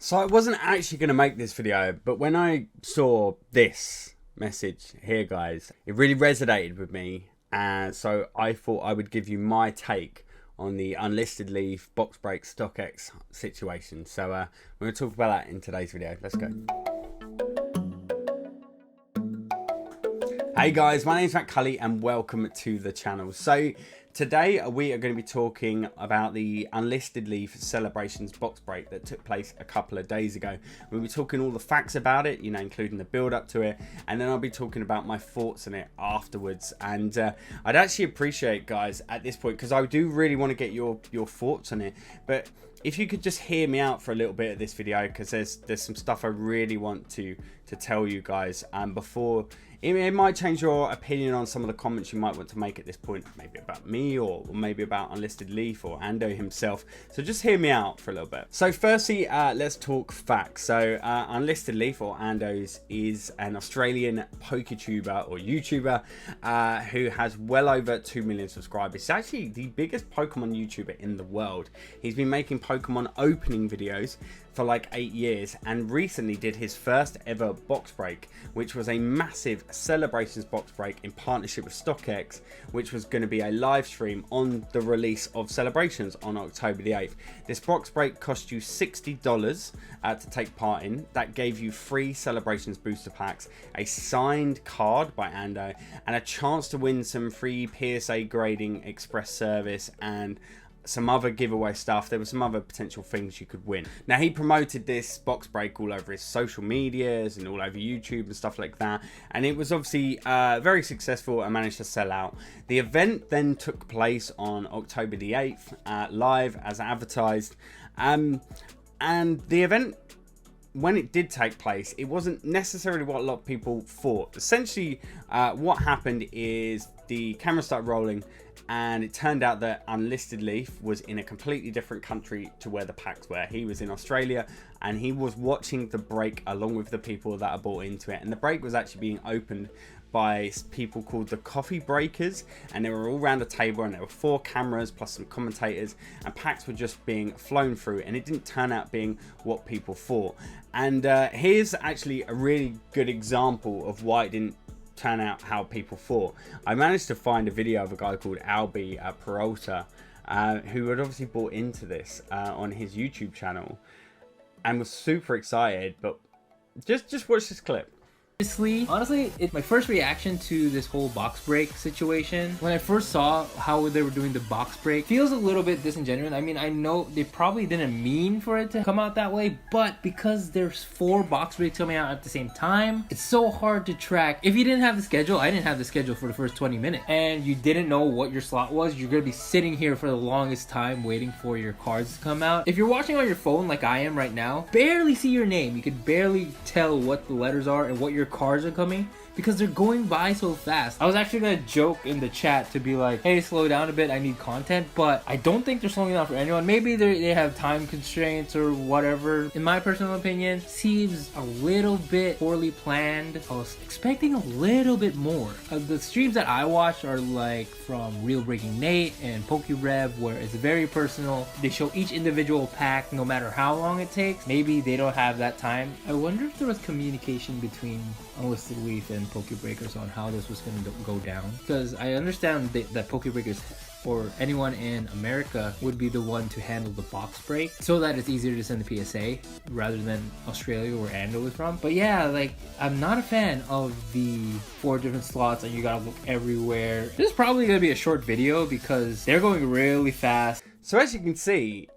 So I wasn't actually going to make this video, but when I saw this message here, guys, it really resonated with me. And so I thought I would give you my take on the UnlistedLeaf box break StockX situation. So we're going to talk about that in today's video. Let's go. Hey guys, my name is Mattculli and welcome to the channel. So today we are going to be talking about the UnlistedLeaf Celebrations box break that took place a couple of days ago. We'll be talking all the facts about it, including the build up to it, and then I'll be talking about my thoughts on it afterwards. And I'd actually appreciate, guys, at this point, because I do really want to get your thoughts on it, but if you could just hear me out for a little bit of this video, because there's some stuff I really want to tell you guys before it might change your opinion on some of the comments you might want to make at this point, maybe about me or maybe about UnlistedLeaf or Ando himself. So just hear me out for a little bit. So firstly, let's talk facts. So UnlistedLeaf, or Ando's, is an Australian PokeTuber or YouTuber who has well over 2 million subscribers. He's actually the biggest Pokemon YouTuber in the world. He's been making Pokemon opening videos for like 8 years and recently did his first ever box break, which was a massive celebrations box break in partnership with StockX, which was going to be a live stream on the release of Celebrations on October the 8th. This box break cost you $60 to take part in. That gave you free Celebrations booster packs, a signed card by Ando, and a chance to win some free PSA grading express service and some other giveaway stuff. There were some other potential things you could win. Now, he promoted this box break all over his social medias and all over YouTube and stuff like that, and it was obviously very successful and managed to sell out. The event then took place on October the 8th, live as advertised, and the event, when it did take place, it wasn't necessarily what a lot of people thought. Essentially, what happened is the camera started rolling, and it turned out that UnlistedLeaf was in a completely different country to where the packs were. He was in Australia, and he was watching the break along with the people that are bought into it. And the break was actually being opened by people called the Coffee Breakers, and they were all around a table, and there were 4 cameras plus some commentators, and packs were just being flown through, and it didn't turn out being what people thought. And here's actually a really good example of why it didn't turn out how people thought. I managed to find a video of a guy called Albie Peralta, who had obviously bought into this on his YouTube channel and was super excited. But just watch this clip. Honestly, it's my first reaction to this whole box break situation. When I first saw how they were doing the box break, feels a little bit disingenuous. I mean, I know they probably didn't mean for it to come out that way, but because there's 4 box breaks coming out at the same time, it's so hard to track. If you didn't have the schedule, I didn't have the schedule for the first 20 minutes, and you didn't know what your slot was, you're gonna be sitting here for the longest time waiting for your cards to come out. If you're watching on your phone like I am right now, barely see your name. You can barely tell what the letters are and what your cards are coming because they're going by so fast. I was actually gonna joke in the chat to be like, hey, slow down a bit, I need content, but I don't think they're slowing down for anyone. Maybe they have time constraints or whatever. In my personal opinion, seems a little bit poorly planned. I was expecting a little bit more. The streams that I watch are like from Real Breaking Nate and PokeRev, where it's very personal. They show each individual pack no matter how long it takes. Maybe they don't have that time. I wonder if there was communication between UnlistedLeaf and PokeBreakers on how this was going to go down, because I understand that PokeBreakers or anyone in America would be the one to handle the box break so that it's easier to send the PSA rather than Australia where Ando is from. But yeah, like, I'm not a fan of the 4 different slots and you gotta look everywhere. This is probably gonna be a short video because they're going really fast. So as you can see,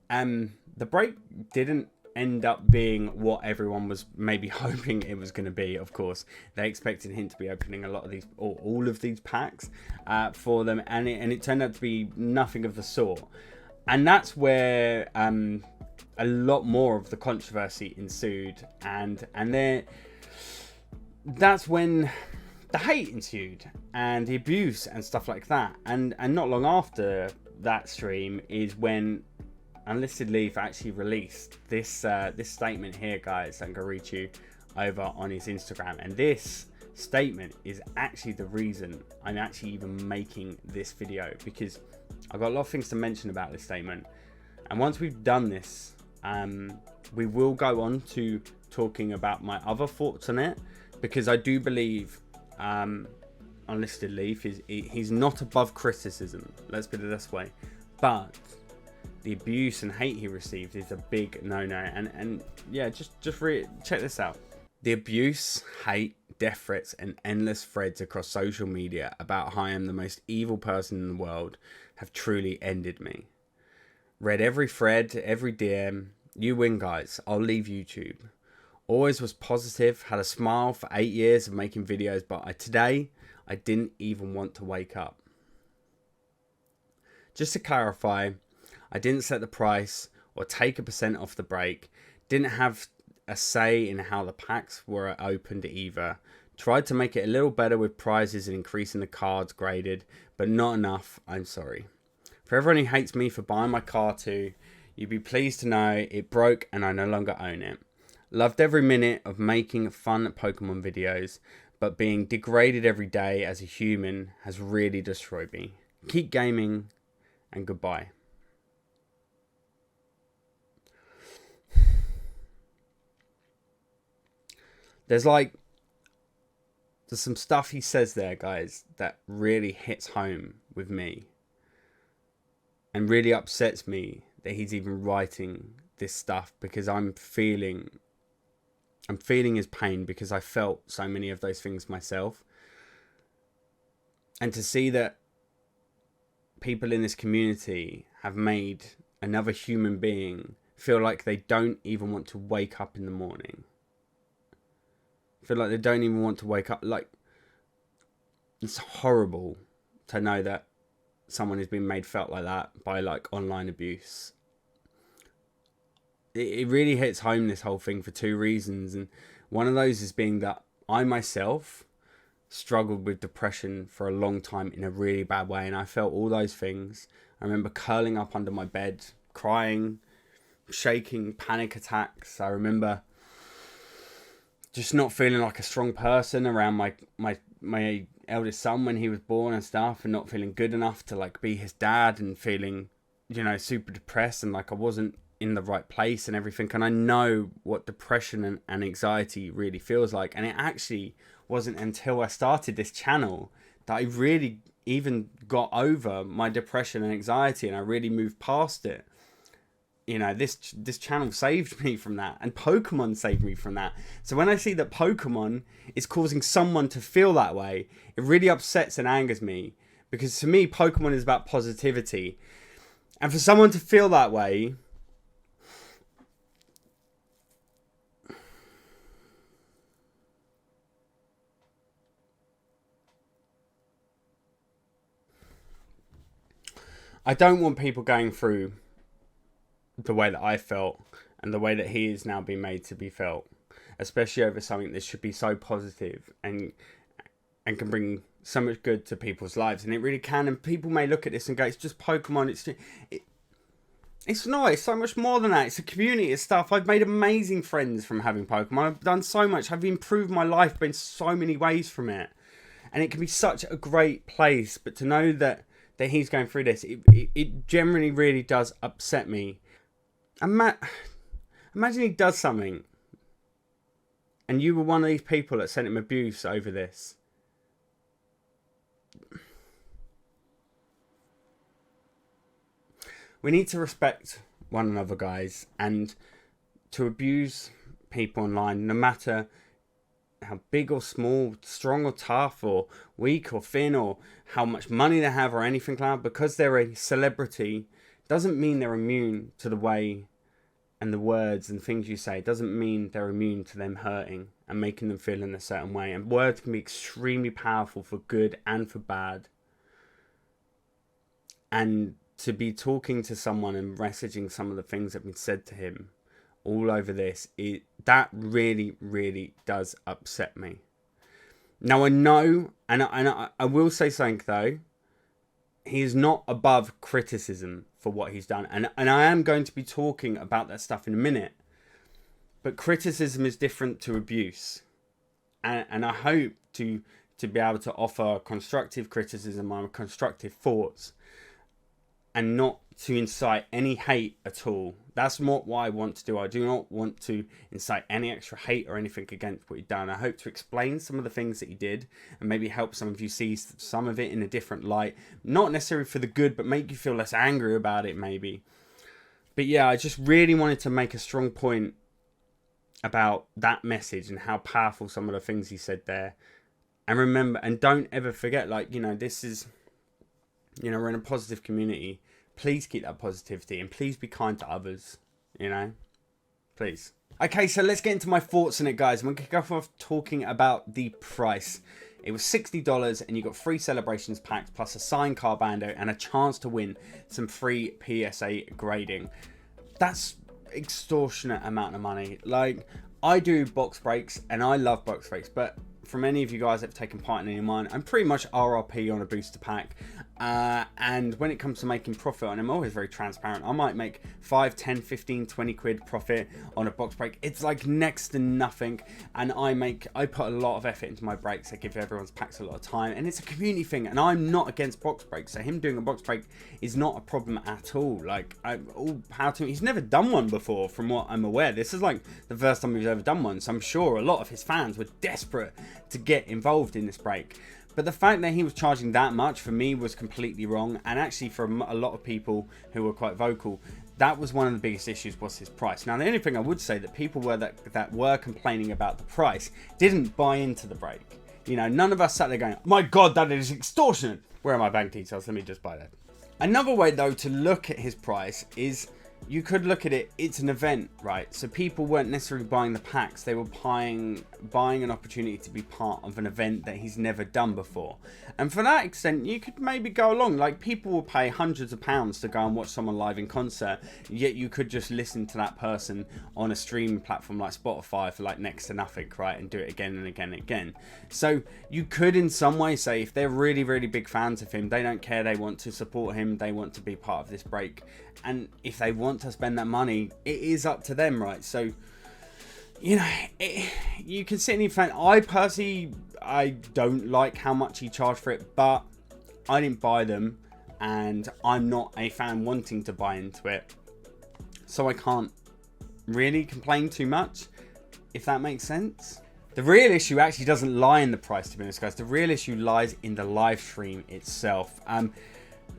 the break didn't end up being what everyone was maybe hoping it was going to be. Of course, they expected him to be opening a lot of these, or all of these packs for them, and it turned out to be nothing of the sort. And that's where a lot more of the controversy ensued, and that's when the hate ensued and the abuse and stuff like that. And not long after that stream is when UnlistedLeaf actually released this this statement here, guys. I'm gonna read you over on his Instagram, and this statement is actually the reason I'm actually even making this video, because I've got a lot of things to mention about this statement, and once we've done this, We will go on to talking about my other thoughts on it, because I do believe UnlistedLeaf he's not above criticism, let's put it this way, but the abuse and hate he received is a big no-no. And yeah, just check this out. The abuse, hate, death threats, and endless threads across social media about how I am the most evil person in the world have truly ended me. Read every thread, every DM. You win, guys. I'll leave YouTube. Always was positive, had a smile for 8 years of making videos, but today I didn't even want to wake up. Just to clarify, I didn't set the price or take a % off the break, didn't have a say in how the packs were opened either. Tried to make it a little better with prizes and increasing the cards graded, but not enough, I'm sorry. For everyone who hates me for buying my car too, you'd be pleased to know it broke and I no longer own it. Loved every minute of making fun Pokemon videos, but being degraded every day as a human has really destroyed me. Keep gaming, and goodbye. There's some stuff he says there, guys, that really hits home with me and really upsets me that he's even writing this stuff, because I'm feeling his pain, because I felt so many of those things myself. And to see that people in this community have made another human being feel like they don't even want to wake up in the morning. Feel like they don't even want to wake up. Like, it's horrible to know that someone is being made felt like that by like online abuse. It really hits home, this whole thing, for two reasons. And one of those is being that I myself struggled with depression for a long time in a really bad way. And I felt all those things. I remember curling up under my bed, crying, shaking, panic attacks. I remember just not feeling like a strong person around my eldest son when he was born and stuff, and not feeling good enough to like be his dad, and feeling, super depressed and like I wasn't in the right place and everything. And I know what depression and anxiety really feels like. And it actually wasn't until I started this channel that I really even got over my depression and anxiety, and I really moved past it. This channel saved me from that, and Pokemon saved me from that. So when I see that Pokemon is causing someone to feel that way, it really upsets and angers me, because to me, Pokemon is about positivity. And for someone to feel that way, I don't want people going through the way that I felt and the way that he is now being made to be felt, especially over something that should be so positive and can bring so much good to people's lives. And it really can. And people may look at this and go, it's just Pokemon. It's not. It's so much more than that. It's a community. It's stuff. I've made amazing friends from having Pokemon. I've done so much. I've improved my life in so many ways from it. And it can be such a great place. But to know that he's going through this, it generally really does upset me. Imagine he does something and you were one of these people that sent him abuse over this. We need to respect one another, guys, and to abuse people online, no matter how big or small, strong or tough, or weak or thin, or how much money they have or anything like that, because they're a celebrity, doesn't mean they're immune to the way and the words and things you say. It doesn't mean they're immune to them hurting and making them feel in a certain way. And words can be extremely powerful for good and for bad. And to be talking to someone and messaging some of the things that have been said to him all over this, that really, really does upset me. Now I know, and I will say something though, he is not above criticism for what he's done. And I am going to be talking about that stuff in a minute. But criticism is different to abuse. And I hope to be able to offer constructive criticism or constructive thoughts, and not to incite any hate at all. That's not what I want to do. I do not want to incite any extra hate or anything against what you've done. I hope to explain some of the things that you did and maybe help some of you see some of it in a different light. Not necessarily for the good, but make you feel less angry about it maybe. But yeah, I just really wanted to make a strong point about that message and how powerful some of the things he said there. And remember, and don't ever forget, like, you know, this is, you know, we're in a positive community. Please keep that positivity and please be kind to others, you know, please. Okay, so let's get into my thoughts on it, guys. I'm going to kick off talking about the price. It was $60 and you got free celebrations packs plus a signed car bando and a chance to win some free PSA grading. That's extortionate amount of money. Like, I do box breaks and I love box breaks, but from any of you guys that have taken part in any of mine, I'm pretty much RRP on a booster pack. And when it comes to making profit, and I'm always very transparent, I might make 5, 10, 15, 20 quid profit on a box break. It's like next to nothing. And I put a lot of effort into my breaks. I give everyone's packs a lot of time, and it's a community thing. And I'm not against box breaks. So him doing a box break is not a problem at all. Like, he's never done one before from what I'm aware. This is like the first time he's ever done one. So I'm sure a lot of his fans were desperate to get involved in this break. But the fact that he was charging that much for me was completely wrong. And actually for a lot of people who were quite vocal, that was one of the biggest issues, was his price. Now, the only thing I would say that people were that were complaining about the price didn't buy into the break. You know, none of us sat there going, my God, that is extortionate. Where are my bank details? Let me just buy that. Another way, though, to look at his price is you could look at it, it's an event, right? So people weren't necessarily buying the packs, they were buying an opportunity to be part of an event that he's never done before. And for that extent, you could maybe go along. Like, people will pay hundreds of pounds to go and watch someone live in concert, yet you could just listen to that person on a streaming platform like Spotify for like next to nothing, right? And do it again and again and again. So you could in some way say, if they're really, really big fans of him, they don't care, they want to support him, they want to be part of this break. And if they want to spend that money, it is up to them, right? So, you know, you can sit in your fan. I personally, I don't like how much he charged for it, but I didn't buy them, and I'm not a fan wanting to buy into it. So I can't really complain too much, if that makes sense. The real issue actually doesn't lie in the price, to be honest, guys. The real issue lies in the live stream itself.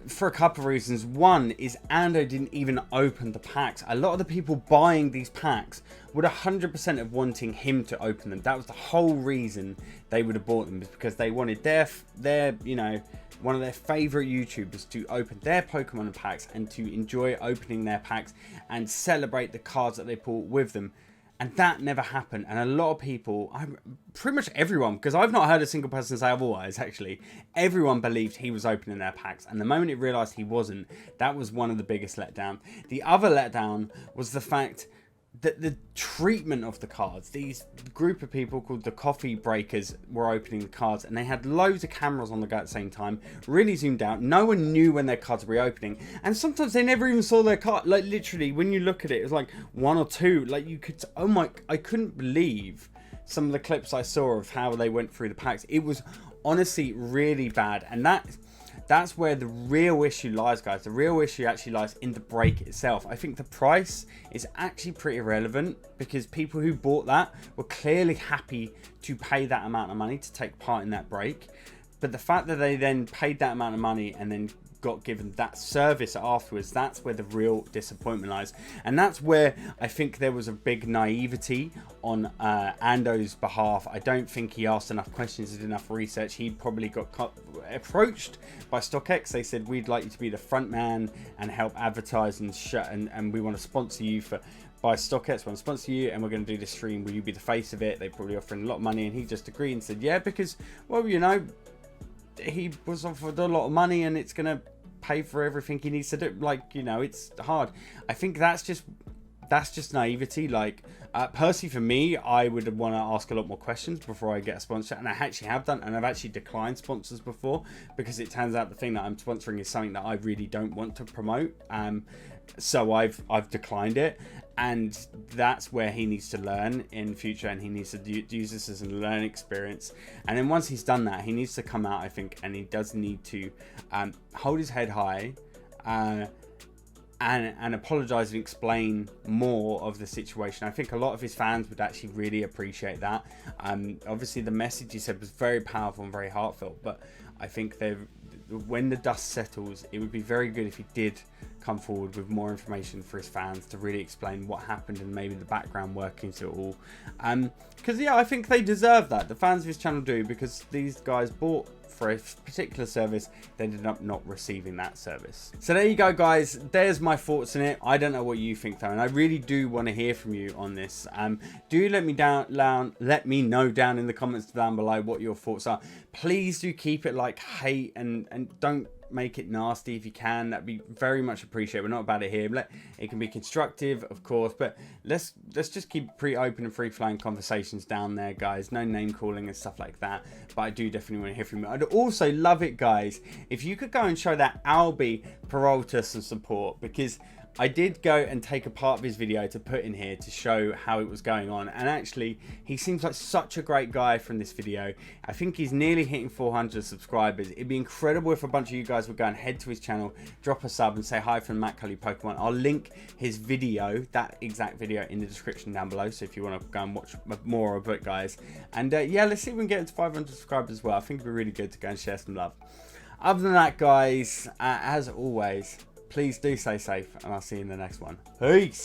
For a couple of reasons. One is Ando didn't even open the packs. A lot of the people buying these packs would 100% of wanting him to open them. That was the whole reason they would have bought them, because they wanted their you know, one of their favorite YouTubers to open their Pokemon packs and to enjoy opening their packs and celebrate the cards that they pull with them. And that never happened. And a lot of people, pretty much everyone, because I've not heard a single person say otherwise, actually, everyone believed he was opening their packs. And the moment it realized he wasn't, that was one of the biggest letdown. The other letdown was the fact that the treatment of the cards, these group of people called the coffee breakers were opening the cards, and they had loads of cameras on the go at the same time, really zoomed out. No one knew when their cards were reopening, and sometimes they never even saw their card. Like, literally, when you look at it, it was like one or two. Like, you could, oh my, I couldn't believe some of the clips I saw of how they went through the packs. It was honestly really bad, and that's where the real issue lies, guys. The real issue actually lies in the break itself. I think the price is actually pretty irrelevant, because people who bought that were clearly happy to pay that amount of money to take part in that break. But the fact that they then paid that amount of money and then got given that service afterwards, that's where the real disappointment lies. And that's where I think there was a big naivety on Ando's behalf. I don't think he asked enough questions, did enough research. He probably got approached by StockX. They said, we'd like you to be the front man and help advertise and we want to sponsor you by StockX, we want to sponsor you, and we're going to do this stream, will you be the face of it? They probably offering a lot of money, and he just agreed and said yeah, because, well, you know, he was offered a lot of money and it's going to pay for everything he needs to do. Like, you know, it's hard. I think that's just naivety. Like, personally for me, I would want to ask a lot more questions before I get a sponsor, and I actually have done, and I've actually declined sponsors before, because it turns out the thing that I'm sponsoring is something that I really don't want to promote. So I've declined it, and that's where he needs to learn in future, and he needs to use this as a learning experience. And then once he's done that, he needs to come out, I think, and he does need to hold his head high, and apologize and explain more of the situation. I think a lot of his fans would actually really appreciate that. Obviously the message he said was very powerful and very heartfelt, but I think when the dust settles, it would be very good if he did come forward with more information for his fans to really explain what happened and maybe the background working to it all. Because yeah, I think they deserve that. The fans of his channel do, because these guys bought for a particular service, they ended up not receiving that service. So there you go, guys. There's my thoughts on it. I don't know what you think though, and I really do want to hear from you on this. Do let me know down in the comments down below what your thoughts are. Please do keep it like hate and don't make it nasty if you can. That'd be very much appreciated. We're not about it here. It can be constructive, of course, but let's just keep pretty open and free flowing conversations down there, guys. No name calling and stuff like that, but I do definitely want to hear from you. I'd also love it, guys, if you could go and show that Albie Peralta some support, because I did go and take a part of his video to put in here to show how it was going on, and actually he seems like such a great guy from this video. I think he's nearly hitting 400 subscribers. It'd be incredible if a bunch of you guys would go and head to his channel, drop a sub and say hi from Mattculli Pokemon. I'll link his video, that exact video, in the description down below, so if you want to go and watch more of it, guys. And yeah, let's see if we can get into 500 subscribers as well. I think it'd be really good to go and share some love. Other than that, guys, as always, please do stay safe, and I'll see you in the next one. Peace.